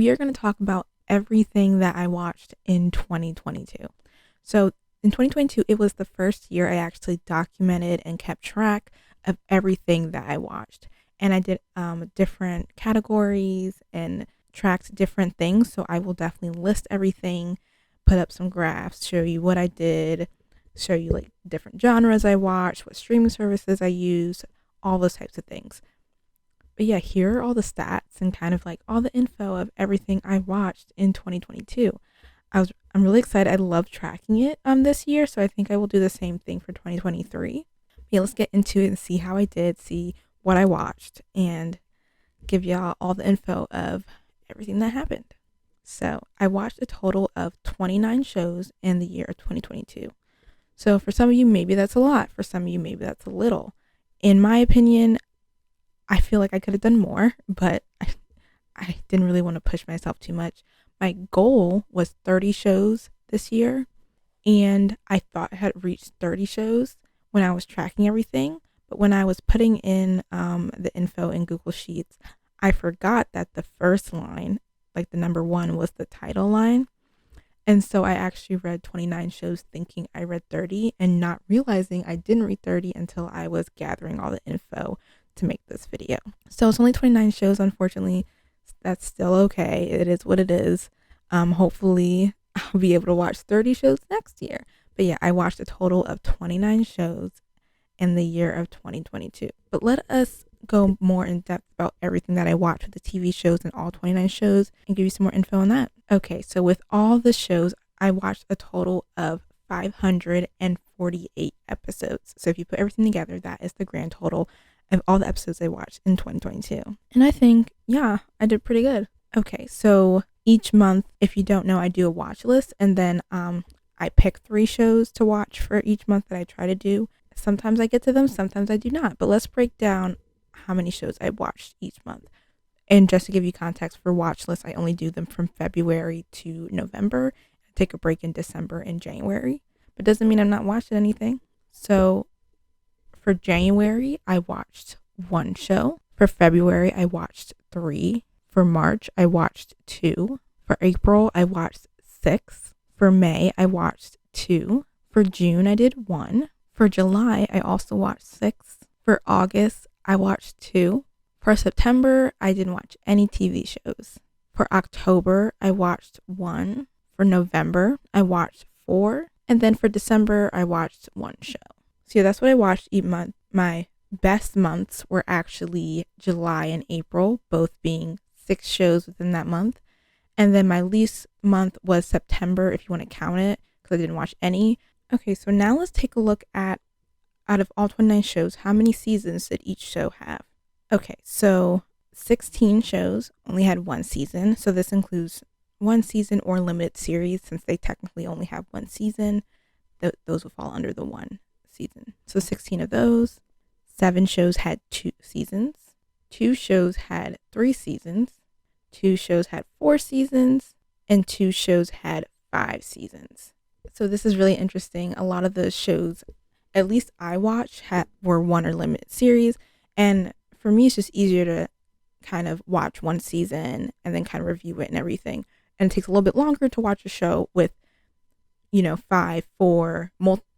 we are going to talk about everything that I watched in 2022. So, in 2022, it was the first year I actually documented and kept track of everything that I watched. And I did different categories and tracked different things. So, I will definitely list everything, put up some graphs, show you what I did, show you like different genres I watched, what streaming services I use, all those types of things. But yeah, here are all the stats and kind of like all the info of everything I watched in 2022. I'm really excited. I love tracking it this year, so I think I will do the same thing for 2023. Yeah, let's get into it and see how I did, see what I watched, and give y'all all the info of everything that happened. So I watched a total of 29 shows in the year of 2022. So for some of you, maybe that's a lot. For some of you, maybe that's a little. In my opinion, I feel like I could have done more, but I didn't really want to push myself too much. My goal was 30 shows this year, and I thought I had reached 30 shows when I was tracking everything. But when I was putting in the info in Google Sheets, I forgot that the first line, like the number one, was the title line. And so I actually read 29 shows thinking I read 30 and not realizing I didn't read 30 until I was gathering all the info to make this video. So it's only 29 shows, unfortunately. That's still okay. It is what it is. Hopefully I'll be able to watch 30 shows next year. But yeah, I watched a total of 29 shows in the year of 2022. But let us go more in depth about everything that I watched with the TV shows and all 29 shows and give you some more info on that. Okay, so with all the shows, I watched a total of 548 episodes. So if you put everything together, that is the grand total of all the episodes I watched in 2022. And I think, yeah, I did pretty good. Okay, so each month, if you don't know, I do a watch list, and then I pick 3 shows to watch for each month that I try to do. Sometimes I get to them, sometimes I do not. But let's break down how many shows I watched each month. And just to give you context for watch lists, I only do them from February to November. I take a break in December and January. But doesn't mean I'm not watching anything. So for January, I watched 1 show. For February, I watched 3. For March, I watched 2. For April, I watched 6. For May, I watched 2. For June, I did 1. For July, I also watched 6. For August, I watched 2. For September, I didn't watch any TV shows. For October, I watched 1. For November, I watched 4. And then for December, I watched 1 show. So yeah, that's what I watched each month. My best months were actually July and April, both being 6 shows within that month. And then my least month was September, if you want to count it, because I didn't watch any. Okay, so now let's take a look at, out of all 29 shows, how many seasons did each show have? Okay, so 16 shows only had 1 season. So this includes 1 season or limited series, since they technically only have 1 season. Those will fall under the 1 season. So 16 of those. 7 shows had 2 seasons. 2 shows had 3 seasons. 2 shows had 4 seasons. And 2 shows had 5 seasons. So this is really interesting. A lot of the shows, at least I watched, were 1 or limited series. And for me, it's just easier to kind of watch 1 season and then kind of review it and everything. And it takes a little bit longer to watch a show with, 5, 4,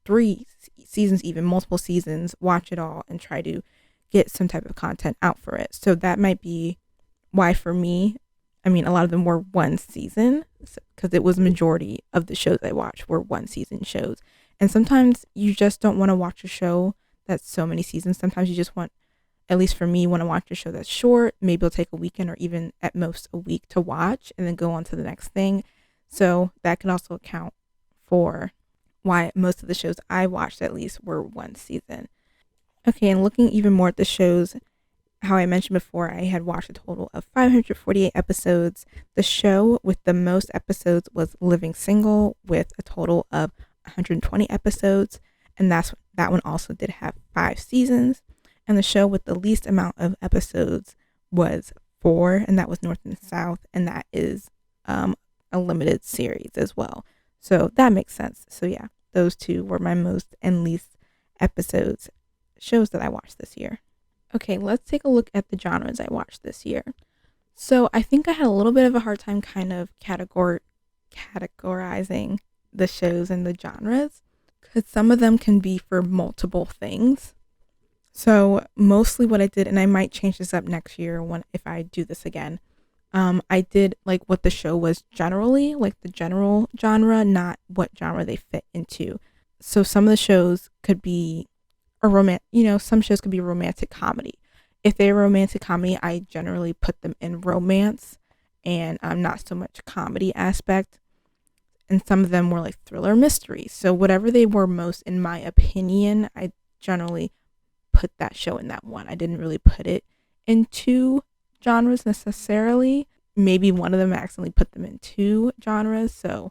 3 seasons, even multiple seasons, watch it all and try to get some type of content out for it. So that might be why for me, a lot of them were 1 season, because it was majority of the shows I watched were 1 season shows. And sometimes you just don't want to watch a show that's so many seasons. Sometimes you just want, at least for me, want to watch a show that's short. Maybe it'll take a weekend or even at most a week to watch and then go on to the next thing. So that can also account for why most of the shows I watched at least were 1 season. Okay, and looking even more at the shows, how I mentioned before, I had watched a total of 548 episodes. The show with the most episodes was Living Single, with a total of 120 episodes, and that one also did have 5 seasons. And the show with the least amount of episodes was 4, and that was North and South, and that is a limited series as well. So that makes sense. So yeah, those 2 were my most and least episodes shows that I watched this year. Okay, let's take a look at the genres I watched this year. So I think I had a little bit of a hard time kind of categorizing the shows and the genres because some of them can be for multiple things. So mostly what I did, and I might change this up next year when if I do this again. I did like what the show was generally, like the general genre, not what genre they fit into. So some of the shows could be a some shows could be romantic comedy. If they're romantic comedy, I generally put them in romance and not so much comedy aspect. And some of them were like thriller mystery. So whatever they were most, in my opinion, I generally put that show in that one. I didn't really put it in two genres necessarily. Maybe one of them accidentally put them in two genres. So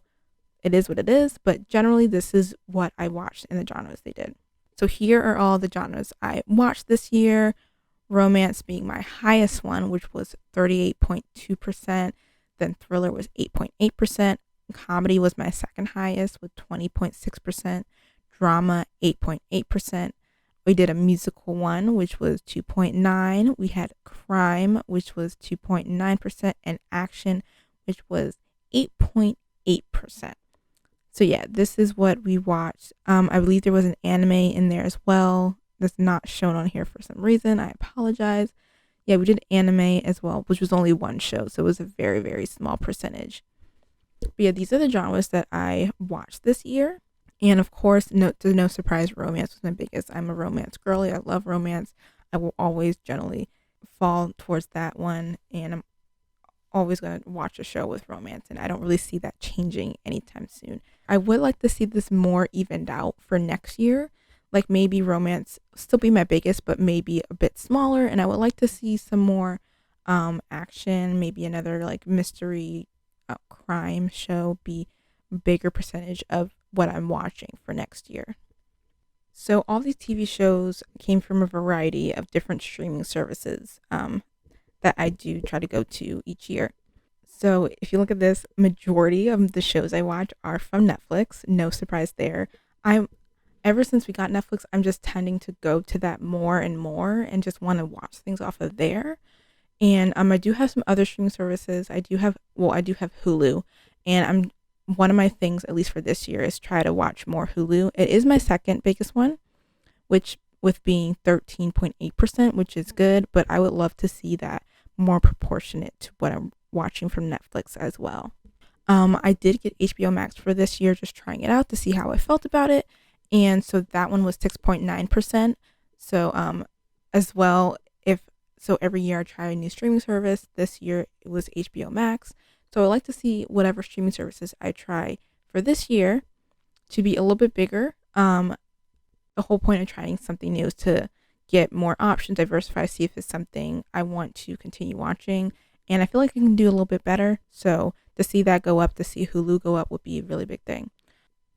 it is what it is. But generally, this is what I watched in the genres they did. So here are all the genres I watched this year. Romance being my highest one, which was 38.2%. Then thriller was 8.8%. Comedy was my second highest with 20.6%. Drama 8.8%. We did a musical one, which was 2.9. We had crime, which was 2.9%, and action, which was 8.8%. So yeah, this is what we watched. I believe there was an anime in there as well. That's not shown on here for some reason. I apologize. Yeah, we did anime as well, which was only one show, so it was a very, very small percentage. But yeah, these are the genres that I watched this year. And of course, no surprise, romance was my biggest. I'm a romance girly. I love romance. I will always generally fall towards that one. And I'm always going to watch a show with romance. And I don't really see that changing anytime soon. I would like to see this more evened out for next year. Like maybe romance still be my biggest, but maybe a bit smaller. And I would like to see some more action, maybe another like mystery crime show be bigger percentage of what I'm watching for next year. So all these TV shows came from a variety of different streaming services that I do try to go to each year. So if you look at this, majority of the shows I watch are from Netflix. No surprise there. I'm Ever since we got Netflix, I'm just tending to go to that more and more and just want to watch things off of there. And I do have some other streaming services. I do have Hulu, and one of my things, at least for this year, is try to watch more Hulu. It is my second biggest one, which with being 13.8%, which is good, but I would love to see that more proportionate to what I'm watching from Netflix as well. I did get HBO Max for this year, just trying it out to see how I felt about it. And so that one was 6.9%. So as well, so every year I try a new streaming service. This year it was HBO Max. So I like to see whatever streaming services I try for this year to be a little bit bigger. The whole point of trying something new is to get more options, diversify, see if it's something I want to continue watching. And I feel like I can do a little bit better. So to see that go up, to see Hulu go up would be a really big thing.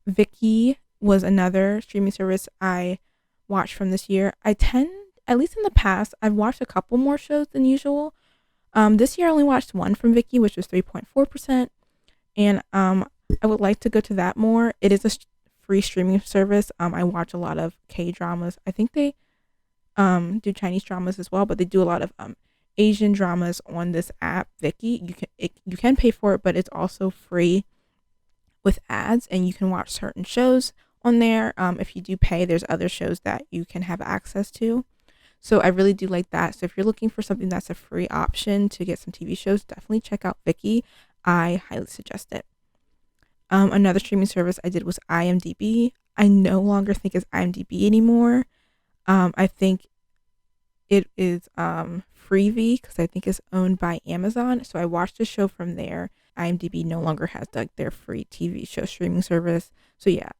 Viki was another streaming service I watched from this year. At least in the past, I've watched a couple more shows than usual. This year I only watched one from Viki, which was 3.4%. And I would like to go to that more. It is a free streaming service. I watch a lot of K-dramas. I think they do Chinese dramas as well, but they do a lot of Asian dramas on this app, Viki. You can pay for it, but it's also free with ads, and you can watch certain shows on there. If you do pay, there's other shows that you can have access to. So I really do like that. So if you're looking for something that's a free option to get some TV shows, definitely check out Viki. I highly suggest it. Another streaming service I did was IMDb. I no longer think it's IMDb anymore. I think it is Freevee, because I think it's owned by Amazon. So I watched a show from there. IMDb no longer has like their free TV show streaming service. So yeah,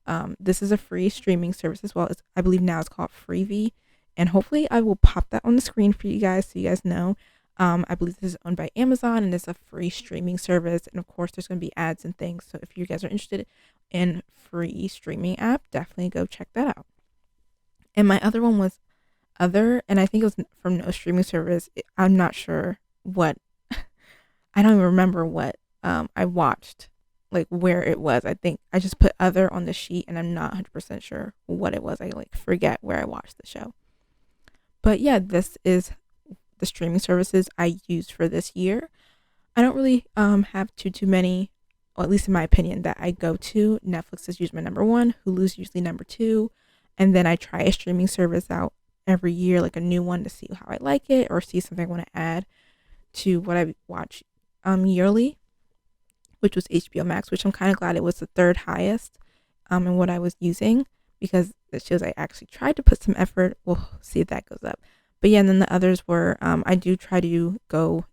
this is a free streaming service as well. I believe now it's called Freevee. And hopefully I will pop that on the screen for you guys so you guys know. I believe this is owned by Amazon and it's a free streaming service. And of course, there's going to be ads and things. So if you guys are interested in free streaming app, definitely go check that out. And my other one was Other, and I think it was from no streaming service. I'm not sure what, I don't even remember what I watched, like where it was. I think I just put Other on the sheet and I'm not 100% sure what it was. I like forget where I watched the show. But yeah, this is the streaming services I used for this year. I don't really have too many, or at least in my opinion, that I go to. Netflix is usually my number one, Hulu's usually number two, and then I try a streaming service out every year, like a new one, to see how I like it or see something I want to add to what I watch yearly, which was HBO Max, which I'm kind of glad it was the third highest in what I was using, because it shows I actually tried to put some effort. We'll see if that goes up. But yeah, and then the others were I do try to go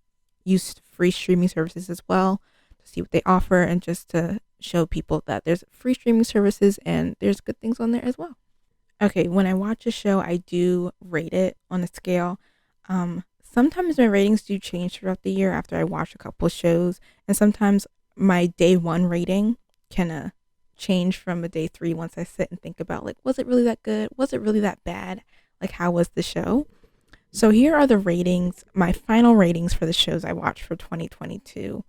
use free streaming services as well to see what they offer, and just to show people that there's free streaming services and there's good things on there as well. Okay, when I watch a show, I do rate it on a scale. Sometimes my ratings do change throughout the year after I watch a couple of shows, and sometimes my day one rating can change from a day three once I sit and think about, like, was it really that good? Was it really that bad? Like, how was the show? So here are the ratings, my final ratings for the shows I watched for 2022.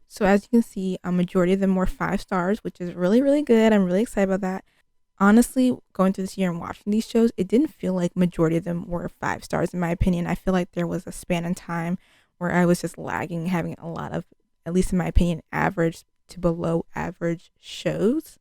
So as you can see, a majority of them were 5 stars, which is really, really good. I'm really excited about that. Honestly, going through this year and watching these shows, it didn't feel like majority of them were 5 stars in my opinion. I feel like there was a span in time where I was just lagging, having a lot of, at least in my opinion, average to below average shows.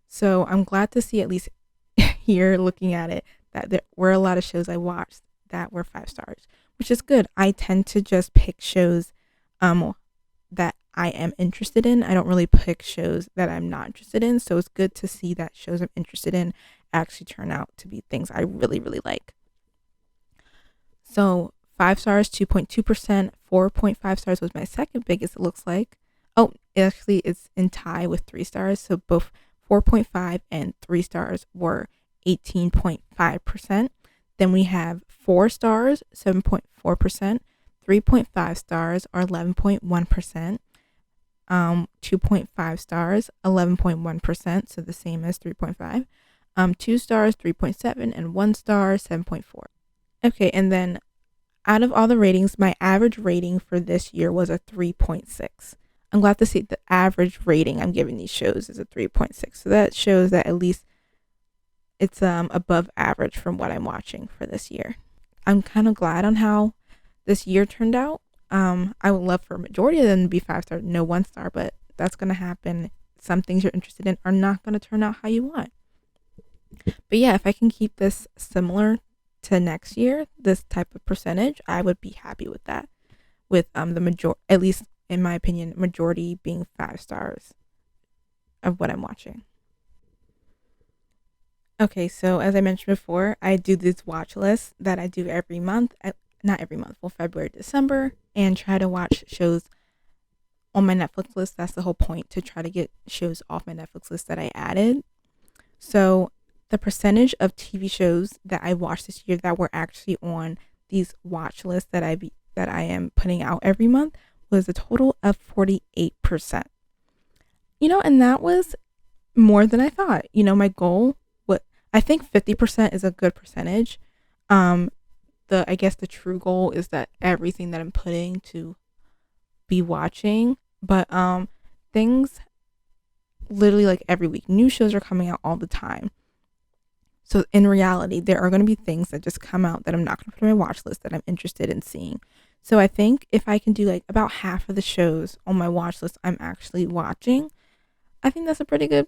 So I'm glad to see, at least here looking at it, that there were a lot of shows I watched that were 5 stars, which is good. I tend to just pick shows that I am interested in. I don't really pick shows that I'm not interested in. So it's good to see that shows I'm interested in actually turn out to be things I really, really like. So 5 stars, 2.2%, 4.5 stars was my second biggest, it looks like. Oh, it actually is in tie with 3 stars. So both 4.5 and 3 stars were 18.5%. Then we have 4 stars, 7.4%, 3.5 stars or 11.1%, 2.5 stars, 11.1%, so the same as 3.5, 2 stars, 3.7, and 1 star, 7.4. Okay, and then out of all the ratings, my average rating for this year was a 3.6. I'm glad to see the average rating I'm giving these shows is a 3.6. So that shows that at least it's above average from what I'm watching for this year. I'm kind of glad on how this year turned out. I would love for a majority of them to be 5 stars, no 1 star, but that's going to happen. Some things you're interested in are not going to turn out how you want. But yeah, if I can keep this similar to next year, this type of percentage, I would be happy with that. With the majority, at least in my opinion, majority being 5 stars of what I'm watching. Okay, so as I mentioned before, I do this watch list that I do every month. Not every month, well, February, December, and try to watch shows on my Netflix list. That's the whole point, to try to get shows off my Netflix list that I added. So the percentage of TV shows that I watched this year that were actually on these watch lists that I am putting out every month was a total of 48%. And that was more than I thought. My goal, I think 50% is a good percentage. I guess the true goal is that everything that I'm putting to be watching, but things literally like every week, new shows are coming out all the time. So in reality, there are going to be things that just come out that I'm not going to put on my watch list that I'm interested in seeing. So I think if I can do like about half of the shows on my watch list I'm actually watching, I think that's a pretty good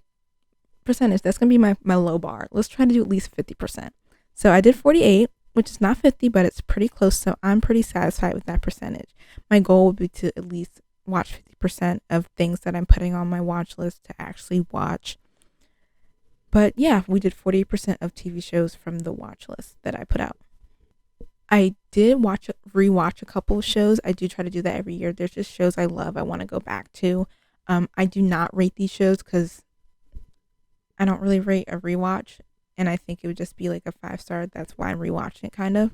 percentage. That's going to be my low bar. Let's try to do at least 50%. So I did 48, which is not 50, but it's pretty close. So I'm pretty satisfied with that percentage. My goal would be to at least watch 50% of things that I'm putting on my watch list to actually watch. But yeah, we did 40% of TV shows from the watch list that I put out. I did rewatch a couple of shows. I do try to do that every year. There's just shows I love, I want to go back to. I do not rate these shows because I don't really rate a rewatch, and I think it would just be like a 5-star. That's why I'm rewatching it, kind of.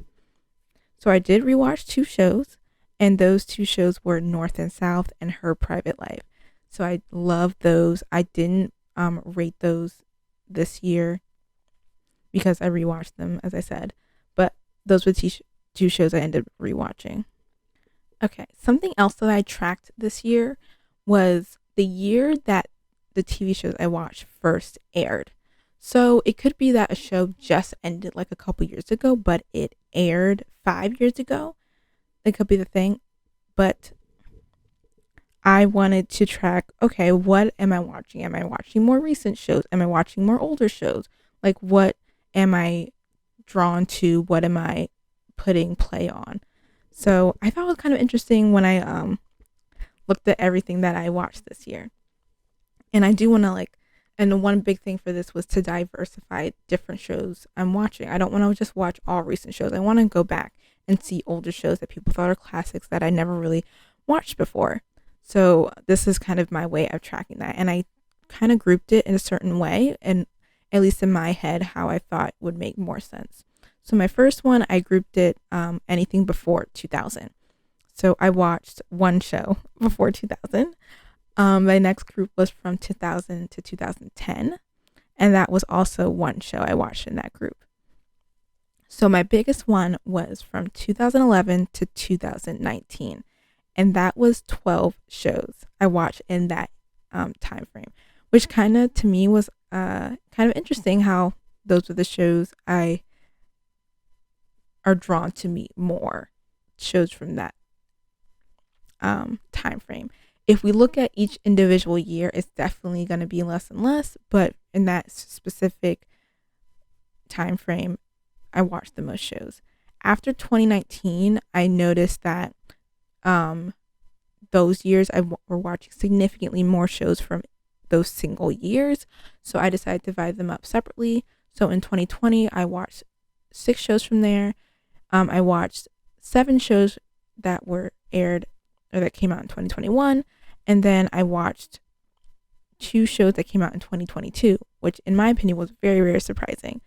So I did rewatch 2 shows, and those 2 shows were North and South and Her Private Life. So I love those. I didn't rate those this year because I rewatched them, as I said. But those were 2 shows I ended up rewatching. Okay, something else that I tracked this year was the year that the TV shows I watched first aired. So it could be that a show just ended like a couple years ago, but it aired 5 years ago. That could be the thing. But I wanted to track, okay, what am I watching? Am I watching more recent shows? Am I watching more older shows? Like, what am I drawn to? What am I putting play on? So I thought it was kind of interesting when I looked at everything that I watched this year. And I do want to and one big thing for this was to diversify different shows I'm watching. I don't want to just watch all recent shows. I want to go back and see older shows that people thought are classics that I never really watched before. So this is kind of my way of tracking that. And I kind of grouped it in a certain way, and at least in my head, how I thought would make more sense. So my first one, I grouped it anything before 2000. So I watched one show before 2000. My next group was from 2000 to 2010, and that was also one show I watched in that group. So my biggest one was from 2011 to 2019, and that was 12 shows I watched in that time frame, which kind of to me was kind of interesting how those are the shows I are drawn to me more, shows from that time frame. If we look at each individual year, it's definitely going to be less and less, but in that specific time frame, I watched the most shows. After 2019, I noticed that those years were watching significantly more shows from those single years, so I decided to divide them up separately. So in 2020, I watched 6 shows from there. I watched 7 shows that were aired or that came out in 2021. And then I watched 2 shows that came out in 2022, which in my opinion was very, very surprising.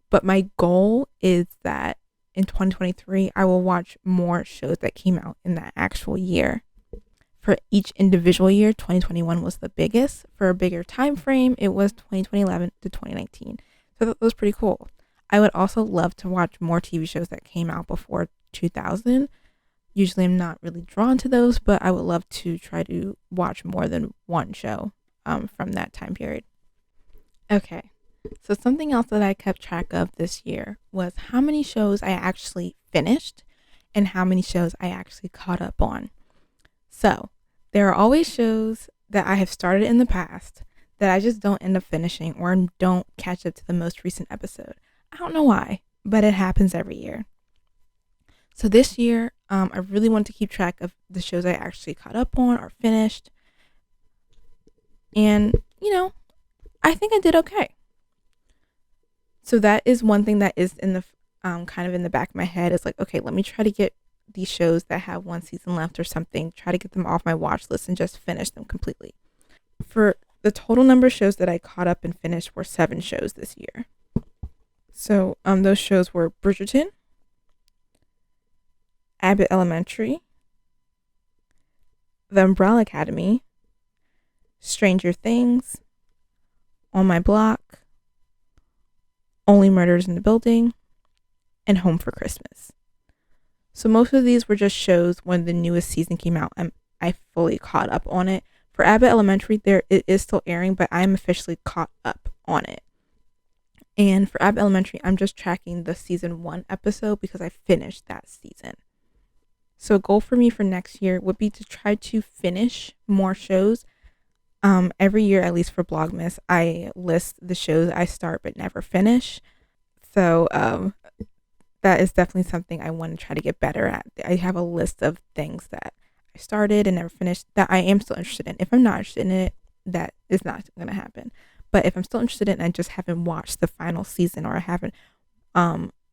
But my goal is that in 2023, I will watch more shows that came out in that actual year. For each individual year, 2021 was the biggest. For a bigger time frame, it was 2011 to 2019. So that was pretty cool. I would also love to watch more TV shows that came out before 2000. Usually I'm not really drawn to those, but I would love to try to watch more than one show from that time period. Okay, so something else that I kept track of this year was how many shows I actually finished and how many shows I actually caught up on. So there are always shows that I have started in the past that I just don't end up finishing or don't catch up to the most recent episode. I don't know why, but it happens every year. So this year, I really want to keep track of the shows I actually caught up on or finished. And, I think I did okay. So that is one thing that is in the kind of in the back of my head. It's like, okay, let me try to get these shows that have one season left or something, try to get them off my watch list and just finish them completely. For the total number of shows that I caught up and finished were 7 shows this year. So those shows were Bridgerton, Abbott Elementary, The Umbrella Academy, Stranger Things, On My Block, Only Murders in the Building, and Home for Christmas. So most of these were just shows when the newest season came out and I fully caught up on it. For Abbott Elementary, it is still airing, but I'm officially caught up on it. And for Abbott Elementary, I'm just tracking the season 1 episode because I finished that season. So a goal for me for next year would be to try to finish more shows. Every year, at least for Vlogmas, I list the shows I start but never finish. So that is definitely something I want to try to get better at. I have a list of things that I started and never finished that I am still interested in. If I'm not interested in it, that is not going to happen. But if I'm still interested in it and I just haven't watched the final season or I haven't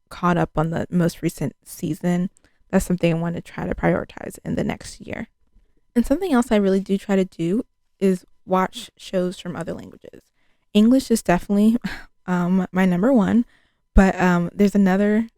caught up on the most recent season, that's something I want to try to prioritize in the next year. And something else I really do try to do is watch shows from other languages. English is definitely my number one, but there's another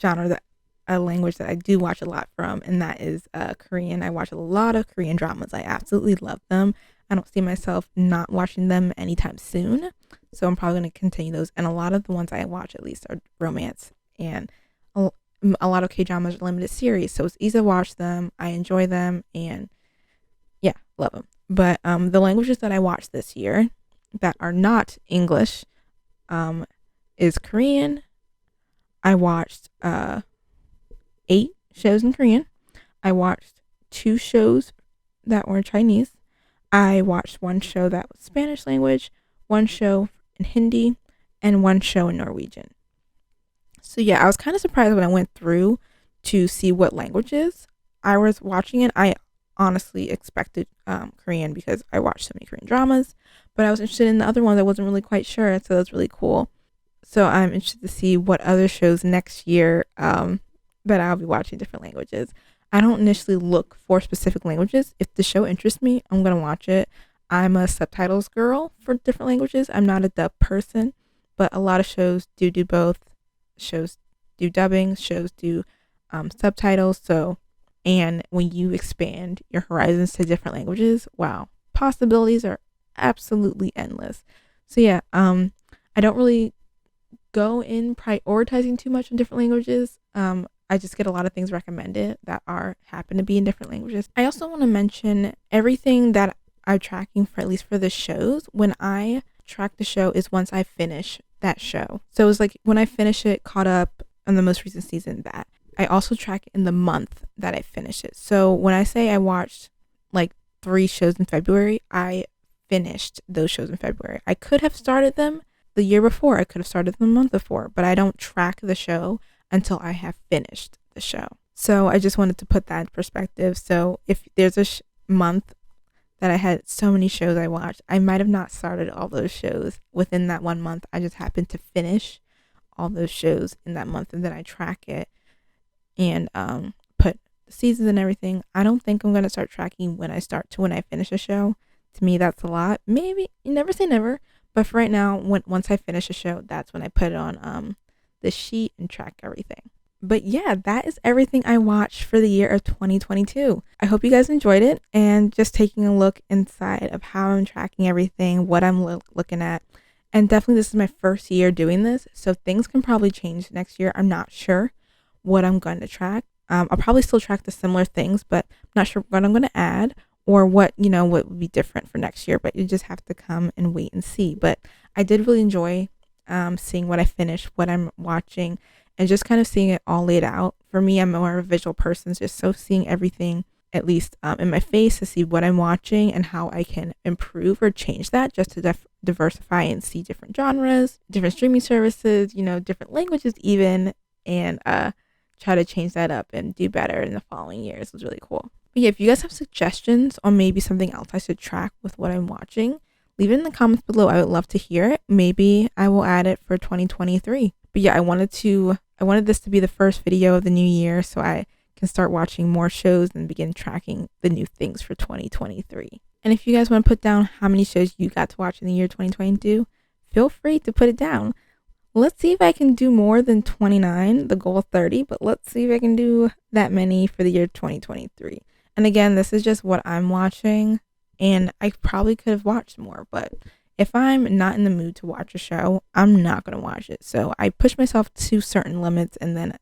genre a language that I do watch a lot from, and that is Korean. I watch a lot of Korean dramas. I absolutely love them. I don't see myself not watching them anytime soon, so I'm probably going to continue those. And a lot of the ones I watch, at least, are romance, and a lot of K-dramas are limited series, so it's easy to watch them. I enjoy them, and yeah, love them. But the languages that I watched this year that are not English is Korean. I watched 8 shows in Korean. I watched 2 shows that were Chinese. I watched one show that was Spanish language, one show in Hindi, and one show in Norwegian. So yeah, I was kind of surprised when I went through to see what languages I was watching it. I honestly expected Korean because I watched so many Korean dramas, but I was interested in the other ones. I wasn't really quite sure, so that's really cool. So I'm interested to see what other shows next year that I'll be watching different languages. I don't initially look for specific languages. If the show interests me, I'm gonna watch it. I'm a subtitles girl for different languages. I'm not a dub person, but a lot of shows do both. Shows do dubbing, shows do subtitles. So, and when you expand your horizons to different languages, wow, possibilities are absolutely endless. So yeah, I don't really go in prioritizing too much in different languages. I just get a lot of things recommended that happen to be in different languages. I also want to mention everything that I'm tracking for, at least for the shows. When I track the show is once I finish that show. So it's like when I finish it, caught up on the most recent season, that I also track it in the month that I finish it. So when I say I watched like 3 shows in February, I finished those shows in February. I could have started them the year before. I could have started them a month before, but I don't track the show until I have finished the show. So I just wanted to put that in perspective. So if there's a month that I had so many shows I watched, I might have not started all those shows within that 1 month. I just happened to finish all those shows in that month, and then I track it and put the seasons and everything. I don't think I'm going to start tracking when I finish a show. To me, that's a lot. Maybe, you never say never, but for right now, once I finish a show, that's when I put it on the sheet and track everything. But yeah, that is everything I watched for the year of 2022. I hope you guys enjoyed it, and just taking a look inside of how I'm tracking everything, what I'm looking at. And definitely this is my first year doing this, so things can probably change next year. I'm not sure what I'm going to track. I'll probably still track the similar things, but I'm not sure what I'm going to add or what would be different for next year. But you just have to come and wait and see. But I did really enjoy seeing what I finished, what I'm watching, and just kind of seeing it all laid out. For me, I'm more of a visual person, so seeing everything at least in my face to see what I'm watching and how I can improve or change that, just to diversify and see different genres, different streaming services, different languages even, and try to change that up and do better in the following years. It was really cool. But yeah, if you guys have suggestions on maybe something else I should track with what I'm watching, leave it in the comments below. I would love to hear it. Maybe I will add it for 2023. But yeah, I wanted this to be the first video of the new year, so I can start watching more shows and begin tracking the new things for 2023. And if you guys want to put down how many shows you got to watch in the year 2022, feel free to put it down. Let's see if I can do more than 29, the goal of 30, but let's see if I can do that many for the year 2023. And again, this is just what I'm watching, and I probably could have watched more, but if I'm not in the mood to watch a show, I'm not going to watch it. So I push myself to certain limits, and then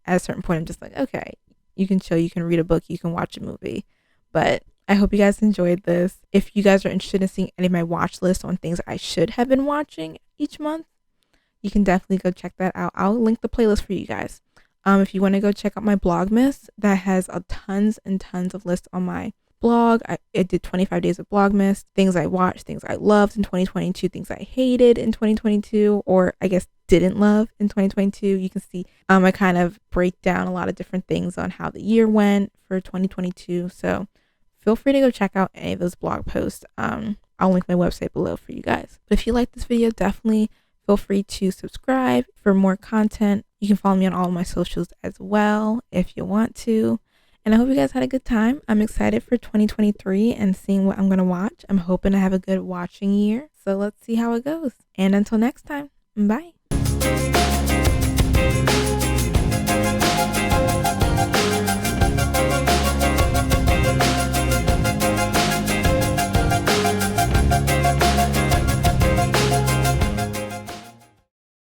at a certain point, I'm just like, okay, you can chill, you can read a book, you can watch a movie. But I hope you guys enjoyed this. If you guys are interested in seeing any of my watch lists on things I should have been watching each month, you can definitely go check that out. I'll link the playlist for you guys. If you want to go check out my Blogmas, that has tons and tons of lists on my blog. I did 25 days of Blogmas, things I watched, things I loved in 2022, things I hated in 2022, or I guess didn't love in 2022. You can see I kind of break down a lot of different things on how the year went for 2022. So feel free to go check out any of those blog posts. I'll link my website below for you guys. But if you like this video, definitely feel free to subscribe for more content. You can follow me on all of my socials as well if you want to. And I hope you guys had a good time. I'm excited for 2023 and seeing what I'm going to watch. I'm hoping to have a good watching year. So let's see how it goes. And until next time, bye.